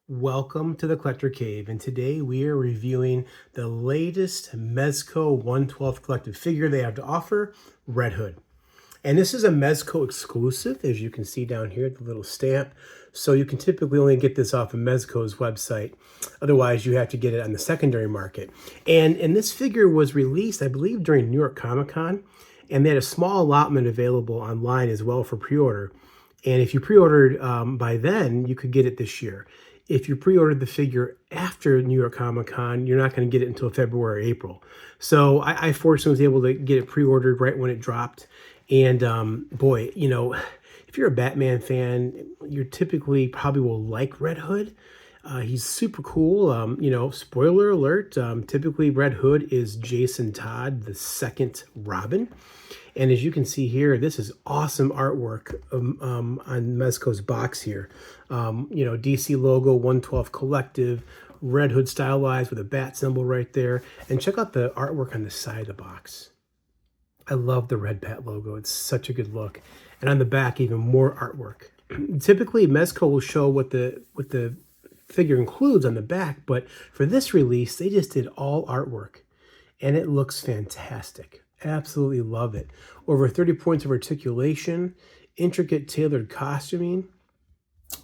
Welcome to the Collector Cave, and today we are reviewing the latest Mezco 1/12 collective figure they have to offer, Red Hood. And this is a Mezco exclusive, as you can see down here, the little stamp. So you can typically only get this off of Mezco's website. Otherwise, you have to get it on the secondary market. And this figure was released, I believe, during New York Comic Con, and they had a small allotment available online as well for pre-order. And if you pre-ordered by then, you could get it this year. If you pre-ordered the figure after New York Comic Con, you're not going to get it until February, April. So I fortunately was able to get it pre-ordered right when it dropped. And boy, if you're a Batman fan, you typically probably will like Red Hood. He's super cool. Spoiler alert, typically Red Hood is Jason Todd, the second Robin. And as you can see here, this is awesome artwork on Mezco's box here. DC logo, 1/12 collective, Red Hood stylized with a bat symbol right there. And check out the artwork on the side of the box. I love the red bat logo. It's such a good look. And on the back, even more artwork. Typically, Mezco will show what the figure includes on the back, but for this release, they just did all artwork. And it looks fantastic. Absolutely love it. Over 30 points of articulation, intricate tailored costuming,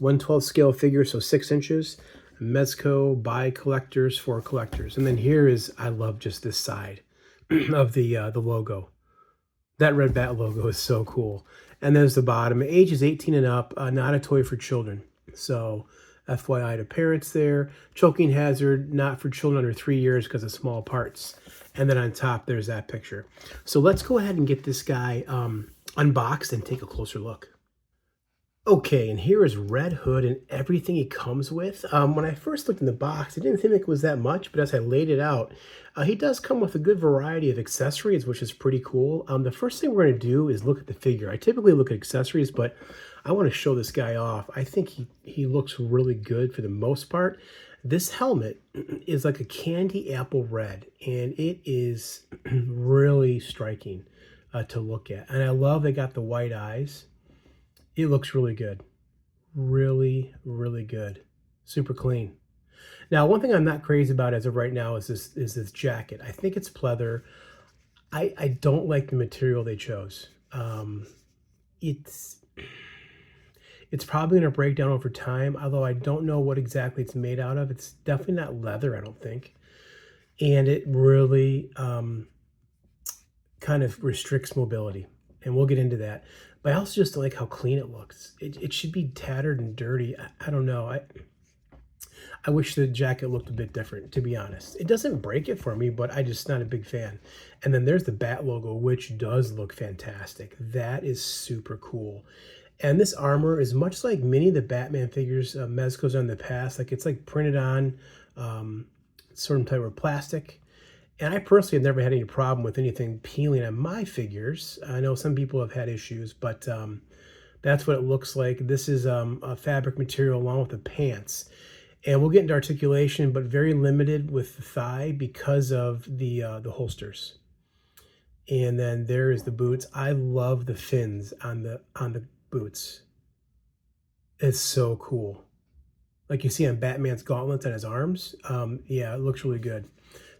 1/12 scale figure, so 6 inches. Mezco by collectors for collectors. And then here is, I love just this side of the logo. That red bat logo is so cool. And there's the bottom. Age is 18 and up, not a toy for children. So FYI to parents there. Choking hazard, not for children under 3 years because of small parts. And then on top, there's that picture. So let's go ahead and get this guy unboxed and take a closer look. Okay, and here is Red Hood and everything he comes with. When I first looked in the box, I didn't think it was that much, but as I laid it out, he does come with a good variety of accessories, which is pretty cool. The first thing we're going to do is look at the figure. I typically look at accessories, but I want to show this guy off. I think he looks really good for the most part. This helmet is like a candy apple red, and it is really striking to look at. And I love they got the white eyes. It looks really good. Really, really good. Super clean. Now, one thing I'm not crazy about as of right now is this jacket. I think it's pleather. I don't like the material they chose. It's probably going to break down over time, although I don't know what exactly it's made out of. It's definitely not leather, I don't think. And it really kind of restricts mobility. And we'll get into that. But I also just like how clean it looks. It should be tattered and dirty. I don't know. I wish the jacket looked a bit different, to be honest. It doesn't break it for me, but I'm just not a big fan. And then there's the bat logo, which does look fantastic. That is super cool. And this armor is much like many of the Batman figures Mezco's done in the past. Like it's like printed on certain type of plastic. And I personally have never had any problem with anything peeling on my figures. I know some people have had issues, but that's what it looks like. This is a fabric material along with the pants. And we'll get into articulation, but very limited with the thigh because of the holsters. And then there is the boots. I love the fins on the boots. It's so cool. Like you see on Batman's gauntlets on his arms. Yeah, it looks really good.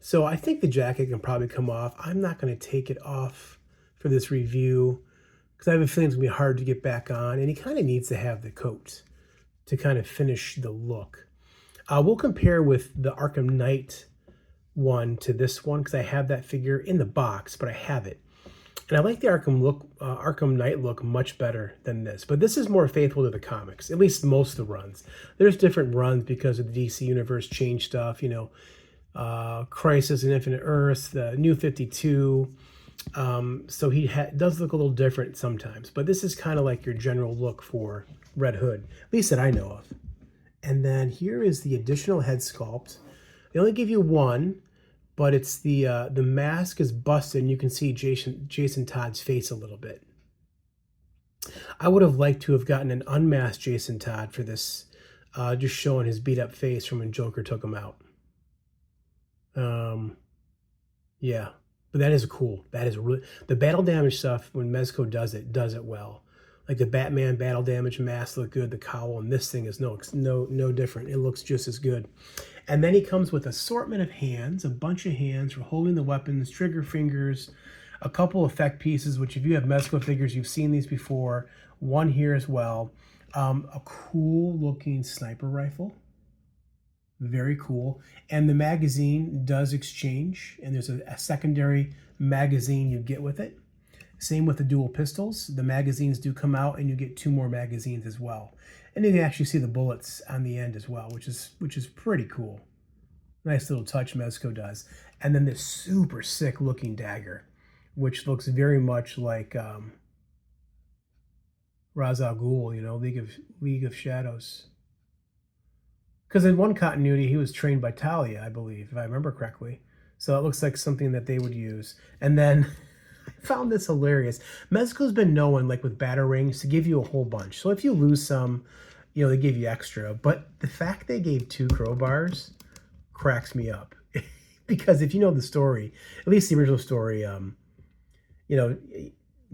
So I think the jacket can probably come off. I'm not going to take it off for this review because I have a feeling it's going to be hard to get back on. And he kind of needs to have the coat to kind of finish the look. We'll compare with the Arkham Knight one to this one because I have that figure in the box, but I have it. And I like the Arkham Knight look much better than this. But this is more faithful to the comics, at least most of the runs. There's different runs because of the DC Universe change stuff, Crisis in Infinite Earths, the New 52. So he does look a little different sometimes. But this is kind of like your general look for Red Hood, at least that I know of. And then here is the additional head sculpt. They only give you one, but it's the mask is busted, and you can see Jason Todd's face a little bit. I would have liked to have gotten an unmasked Jason Todd for this, just showing his beat up face from when Joker took him out. Yeah, but that is cool. That is really the battle damage stuff when Mezco does it well. Like the Batman battle damage mask look good, the cowl, and this thing is no different. It looks just as good. And then he comes with assortment of hands, a bunch of hands for holding the weapons, trigger fingers, a couple effect pieces, which if you have Mezco figures, you've seen these before. One here as well. A cool looking sniper rifle. Very cool. And the magazine does exchange, and there's a secondary magazine you get with it. Same with the dual pistols. The magazines do come out, and you get 2 more magazines as well. And you can actually see the bullets on the end as well, which is pretty cool. Nice little touch Mezco does. And then this super sick looking dagger, which looks very much like Ra's al Ghul, you know, League of Shadows. Because in one continuity, he was trained by Talia, I believe, if I remember correctly. So it looks like something that they would use. And then I found this hilarious. Mezco's been known, like with batarangs, to give you a whole bunch. So if you lose some, you know, they give you extra. But the fact they gave 2 crowbars cracks me up. Because if you know the story, at least the original story, you know,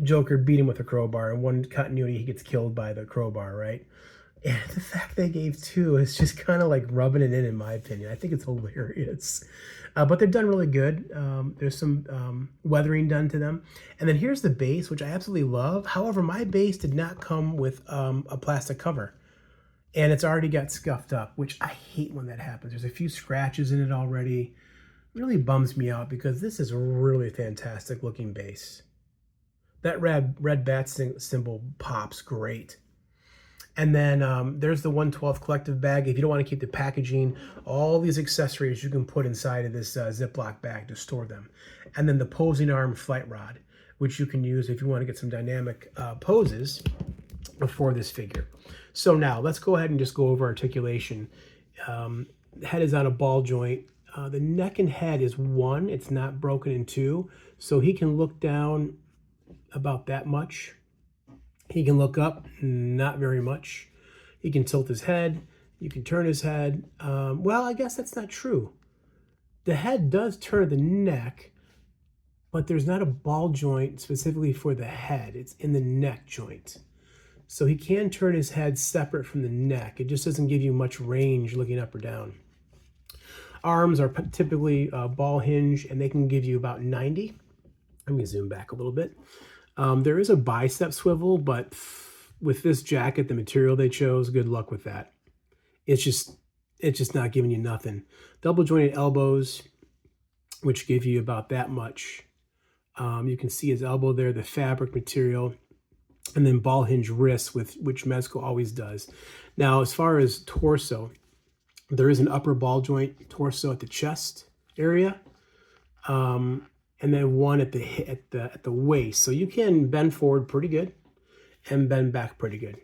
Joker beat him with a crowbar. In one continuity, he gets killed by the crowbar, right? And the fact they gave 2 is just kind of like rubbing it in my opinion. I think it's hilarious. But they're done really good. There's some weathering done to them. And then here's the base, which I absolutely love. However, my base did not come with a plastic cover. And it's already got scuffed up, which I hate when that happens. There's a few scratches in it already. It really bums me out because this is a really fantastic looking base. That red bat symbol pops great. And then there's the 1/12 collective bag. If you don't want to keep the packaging, all these accessories you can put inside of this Ziploc bag to store them. And then the posing arm flight rod, which you can use if you want to get some dynamic poses for this figure. So now let's go ahead and just go over articulation. The head is on a ball joint. The neck and head is 1. It's not broken in 2. So he can look down about that much. He can look up, not very much. He can tilt his head. You can turn his head. Well, I guess that's not true. The head does turn the neck, but there's not a ball joint specifically for the head. It's in the neck joint. So he can turn his head separate from the neck. It just doesn't give you much range looking up or down. Arms are typically ball hinge, and they can give you about 90. Let me zoom back a little bit. There is a bicep swivel, but with this jacket, the material they chose, good luck with that. It's just not giving you nothing. Double jointed elbows, which give you about that much. You can see his elbow there, the fabric material, and then ball hinge wrists, which Mezco always does. Now, as far as torso, there is an upper ball joint torso at the chest area. And then one at the waist. So you can bend forward pretty good and bend back pretty good.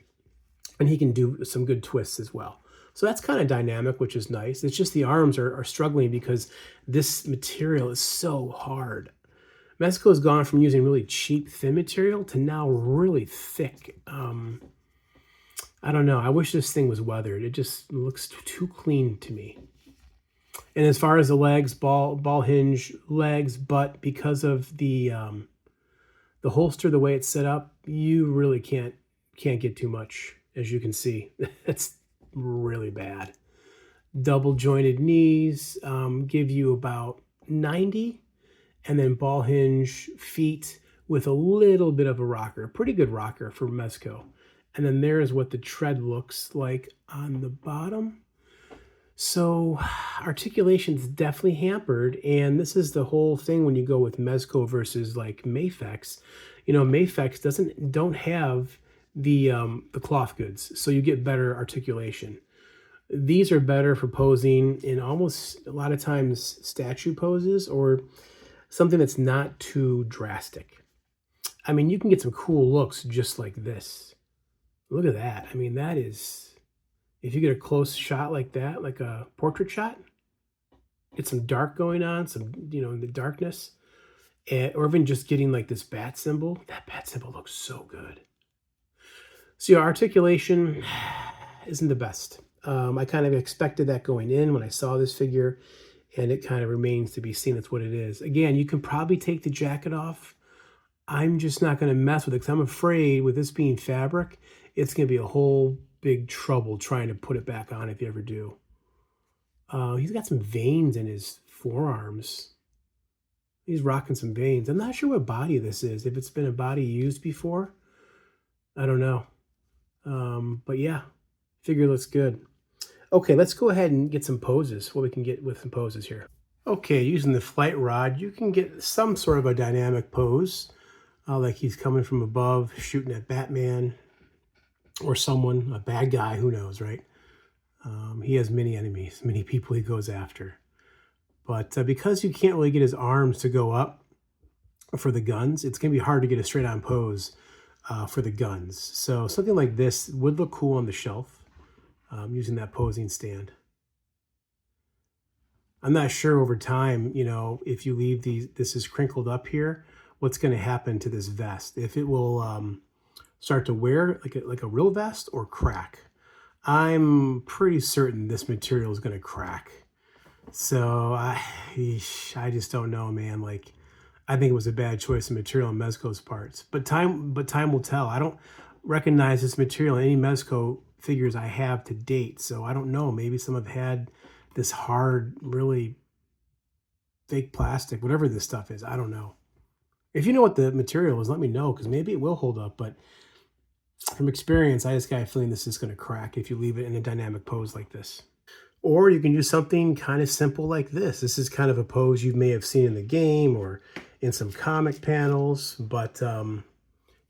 And he can do some good twists as well. So that's kind of dynamic, which is nice. It's just the arms are struggling because this material is so hard. Mezco has gone from using really cheap, thin material to now really thick. I don't know. I wish this thing was weathered. It just looks too clean to me. And as far as the legs, ball hinge legs, but because of the holster, the way it's set up, you really can't get too much, as you can see. That's really bad. Double jointed knees give you about 90, and then ball hinge feet with a little bit of a rocker, pretty good rocker for Mezco. And then there's what the tread looks like on the bottom. So articulation is definitely hampered, and this is the whole thing when you go with Mezco versus like Mafex. You know, Mafex don't have the cloth goods, so you get better articulation. These are better for posing in almost a lot of times statue poses or something that's not too drastic. I mean, you can get some cool looks just like this. Look at that. I mean, that is... If you get a close shot like that, like a portrait shot, get some dark going on, some, you know, in the darkness, or even just getting like this bat symbol. That bat symbol looks so good. So your articulation isn't the best. I kind of expected that going in when I saw this figure, and it kind of remains to be seen. That's what it is. Again, you can probably take the jacket off. I'm just not going to mess with it because I'm afraid with this being fabric, it's going to be a whole big trouble trying to put it back on if you ever do. He's got some veins in his forearms. He's rocking some veins. I'm not sure what body this is. If it's been a body used before, I don't know. But yeah, figure looks good. Okay, let's go ahead and get some poses. What we can get with some poses here. Okay, using the flight rod, you can get some sort of a dynamic pose, like he's coming from above, shooting at Batman or someone, a bad guy, who knows, right? He has many enemies, many people he goes after. But because you can't really get his arms to go up for the guns, it's going to be hard to get a straight on pose for the guns. So something like this would look cool on the shelf using that posing stand. I'm not sure over time, you know, if you leave this is crinkled up here, what's going to happen to this vest. If it will start to wear like a real vest or crack. I'm pretty certain this material is going to crack. So I just don't know, man. Like, I think it was a bad choice of material on Mezco's parts. But time will tell. I don't recognize this material in any Mezco figures I have to date. So I don't know. Maybe some have had this hard, really fake plastic, whatever this stuff is. I don't know. If you know what the material is, let me know, because maybe it will hold up. But from experience, I just got a feeling this is going to crack if you leave it in a dynamic pose like this. Or you can do something kind of simple like this. This is kind of a pose you may have seen in the game or in some comic panels. But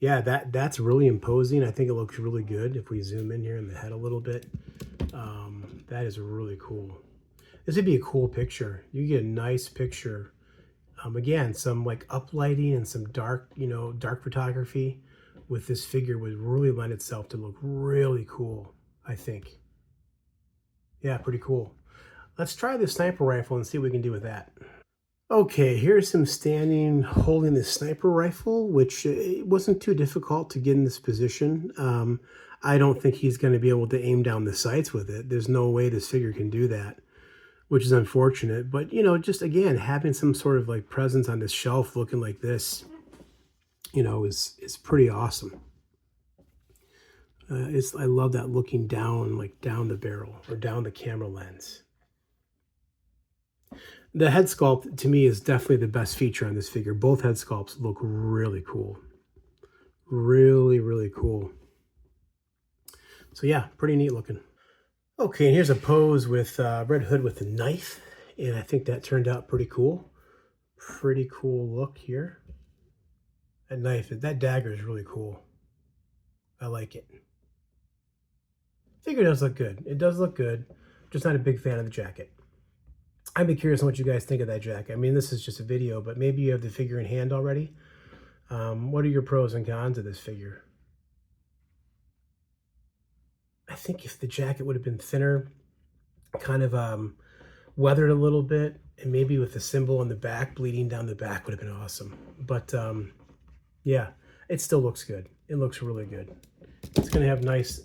yeah, that's really imposing. I think it looks really good if we zoom in here in the head a little bit. That is really cool. This would be a cool picture. You get a nice picture. Again, some like uplighting and some dark, you know, dark photography with this figure would really lend itself to look really cool, I think. Yeah, pretty cool. Let's try the sniper rifle and see what we can do with that. Okay, here's him standing holding the sniper rifle, which it wasn't too difficult to get in this position. I don't think he's going to be able to aim down the sights with it. There's no way this figure can do that, which is unfortunate. But, you know, just again, having some sort of like presence on this shelf looking like this, you know, is pretty awesome. I love that looking down, like down the barrel or down the camera lens. The head sculpt to me is definitely the best feature on this figure. Both head sculpts look really cool. Really, really cool. So yeah, pretty neat looking. Okay, and here's a pose with Red Hood with a knife. And I think that turned out pretty cool. Pretty cool look here. That knife, that dagger is really cool. I like it. Figure does look good. It does look good. Just not a big fan of the jacket. I'd be curious on what you guys think of that jacket. I mean, this is just a video, but maybe you have the figure in hand already. What are your pros and cons of this figure? I think if the jacket would have been thinner, kind of weathered a little bit, and maybe with the symbol on the back, bleeding down the back would have been awesome. But yeah, it still looks good. It looks really good. It's going to have nice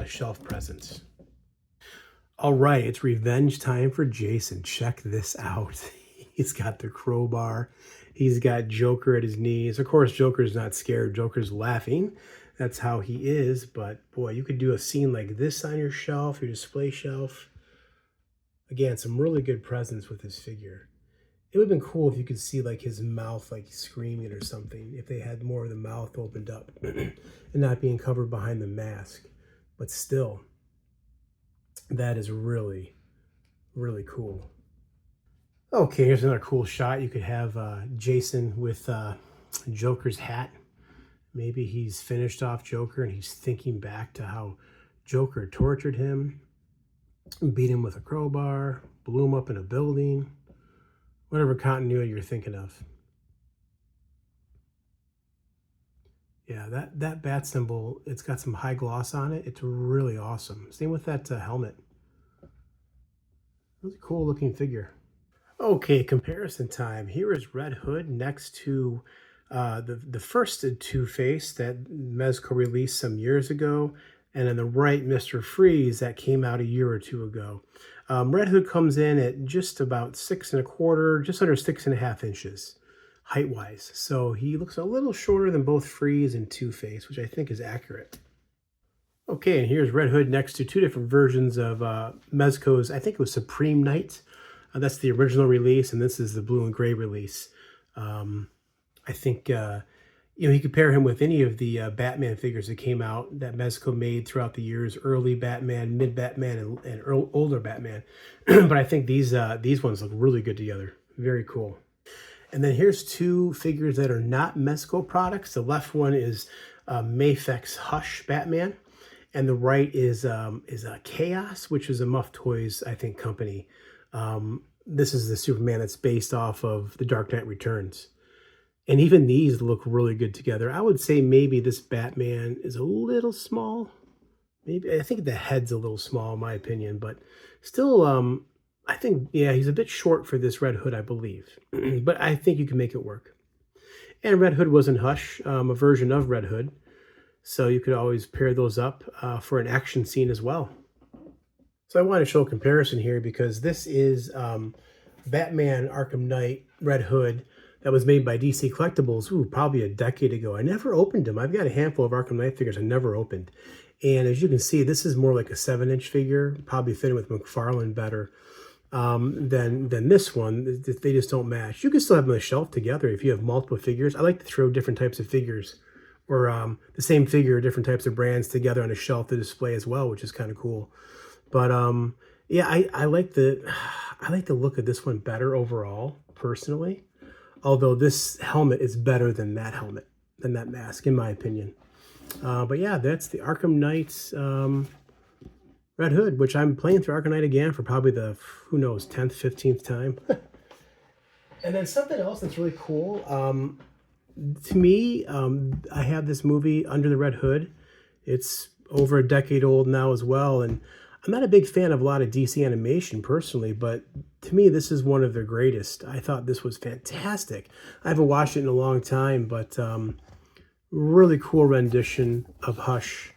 shelf presence. All right, it's revenge time for Jason. Check this out. He's got the crowbar. He's got Joker at his knees. Of course, Joker's not scared. Joker's laughing. That's how he is. But boy, you could do a scene like this on your shelf, your display shelf. Again, some really good presence with this figure. It would have been cool if you could see like his mouth like screaming or something, if they had more of the mouth opened up and not being covered behind the mask. But still, that is really, really cool. Okay, here's another cool shot. You could have Jason with Joker's hat. Maybe he's finished off Joker and he's thinking back to how Joker tortured him, beat him with a crowbar, blew him up in a building, whatever continuity you're thinking of. Yeah, that bat symbol, it's got some high gloss on it. It's really awesome. Same with that helmet. Really cool looking figure. Okay, comparison time. Here is Red Hood next to the first Two-Face that Mezco released some years ago. And on the right, Mr. Freeze that came out a year or two ago. Red Hood comes in at just about 6 1/4, just under 6.5 inches. height-wise. So he looks a little shorter than both Freeze and Two-Face, which I think is accurate. Okay, and here's Red Hood next to two different versions of Mezco's, I think it was Supreme Knight. That's the original release, and this is the blue and gray release. I think, you compare him with any of the Batman figures that came out that Mezco made throughout the years, early Batman, mid-Batman, and older Batman. But I think these ones look really good together. Very cool. And then here's two figures that are not Mezco products. The left one is Mafex Hush Batman, and the right is Chaos, which is a Muff Toys, I think, company. This is the Superman that's based off of The Dark Knight Returns. And even these look really good together. I would say maybe this Batman is a little small. Maybe I think the head's a little small in my opinion, but still, I think, yeah, he's a bit short for this Red Hood, I believe. But I think you can make it work. And Red Hood was in Hush, a version of Red Hood. So you could always pair those up for an action scene as well. So I want to show a comparison here because this is Batman Arkham Knight Red Hood that was made by DC Collectibles, probably a decade ago. I never opened them. I've got a handful of Arkham Knight figures I never opened. And as you can see, this is more like a 7-inch figure, probably fitting with McFarlane better than this one. They just don't match. You can still have them on the shelf together if you have multiple figures. I like to throw different types of figures or the same figure, different types of brands together on a shelf to display as well, which is kind of cool. But yeah, I like the look of this one better overall, personally. Although this helmet is better than that helmet, than that mask, in my opinion. But yeah, that's the Arkham Knight's Red Hood, which I'm playing through Arkham Knight again for probably the, who knows, 10th, 15th time. And then something else that's really cool, to me, I have this movie, Under the Red Hood. It's over a decade old now as well, and I'm not a big fan of a lot of DC animation personally, but to me, this is one of their greatest. I thought this was fantastic. I haven't watched it in a long time, but really cool rendition of Hush,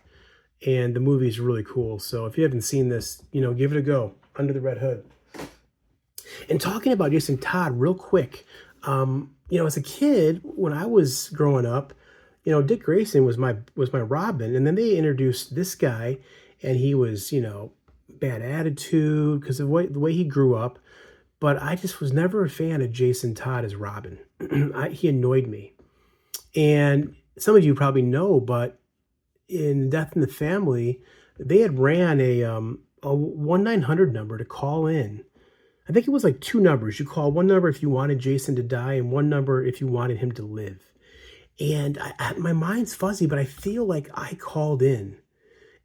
and the movie is really cool. So if you haven't seen this, give it a go. Under the Red Hood. And talking about Jason Todd real quick, as a kid, when I was growing up, Dick Grayson was my Robin, and then they introduced this guy, and he was, bad attitude because of the way he grew up. But I just was never a fan of Jason Todd as Robin. He annoyed me. And some of you probably know, but in Death in the Family, they had ran a 1-900 number to call in. I think it was like 2 numbers. You call one number if you wanted Jason to die and one number if you wanted him to live. And my mind's fuzzy, but I feel like I called in.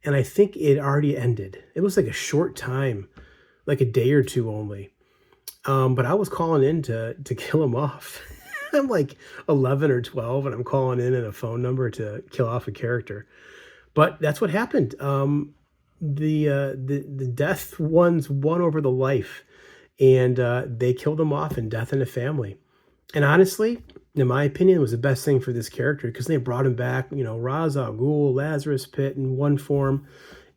And I think it already ended. It was like a short time, like a day or two only. But I was calling in to kill him off. I'm like 11 or 12, and I'm calling in a phone number to kill off a character. But that's what happened. The death ones won over the life, and they killed him off in Death in the Family. And honestly, in my opinion, it was the best thing for this character because they brought him back, Ra's al Ghul, Lazarus Pit in one form,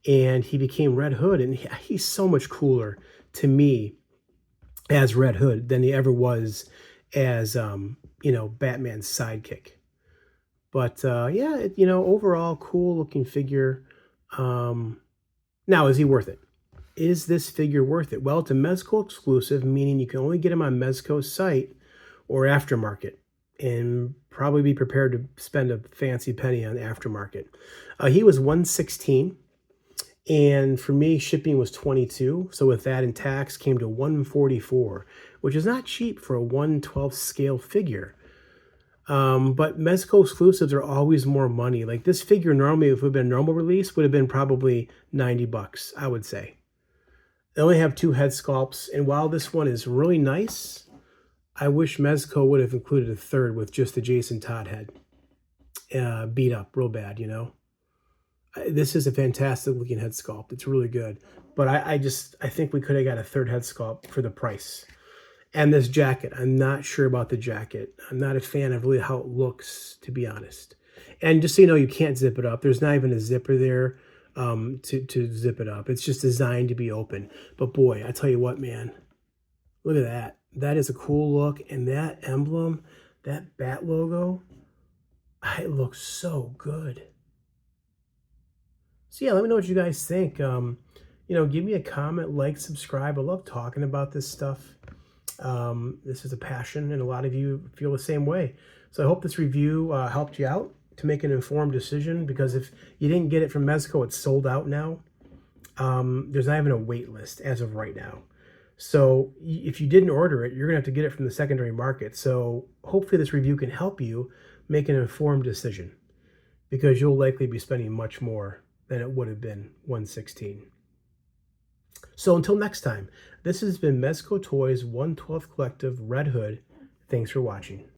and he became Red Hood. And he's so much cooler to me as Red Hood than he ever was as, Batman's sidekick. But yeah, overall cool looking figure. Now, is he worth it? Is this figure worth it? Well, it's a Mezco exclusive, meaning you can only get him on Mezco's site or aftermarket, and probably be prepared to spend a fancy penny on aftermarket. He was $116, and for me, shipping was $22. So with that and tax, came to $144, which is not cheap for a 1/12 scale figure. But Mezco exclusives are always more money. Like this figure normally, if it would have been a normal release, would have been probably $90, I would say. They only have 2 head sculpts, and while this one is really nice, I wish Mezco would have included a third with just the Jason Todd head. Beat up real bad, This is a fantastic looking head sculpt. It's really good. But I think we could have got a third head sculpt for the price. And this jacket, I'm not sure about the jacket. I'm not a fan of really how it looks, to be honest. And just so you know, you can't zip it up. There's not even a zipper there to zip it up. It's just designed to be open. But boy, I tell you what, man, look at that. That is a cool look. And that emblem, that bat logo, it looks so good. So yeah, let me know what you guys think. Give me a comment, like, subscribe. I love talking about this stuff. This is a passion, and a lot of you feel the same way. So I hope this review helped you out to make an informed decision, because if you didn't get it from Mezco, it's sold out now. There's not even a wait list as of right now. So if you didn't order it, you're going to have to get it from the secondary market. So hopefully this review can help you make an informed decision, because you'll likely be spending much more than it would have been 116. So until next time, this has been Mezco Toyz 1/12 Collective Red Hood. Thanks for watching.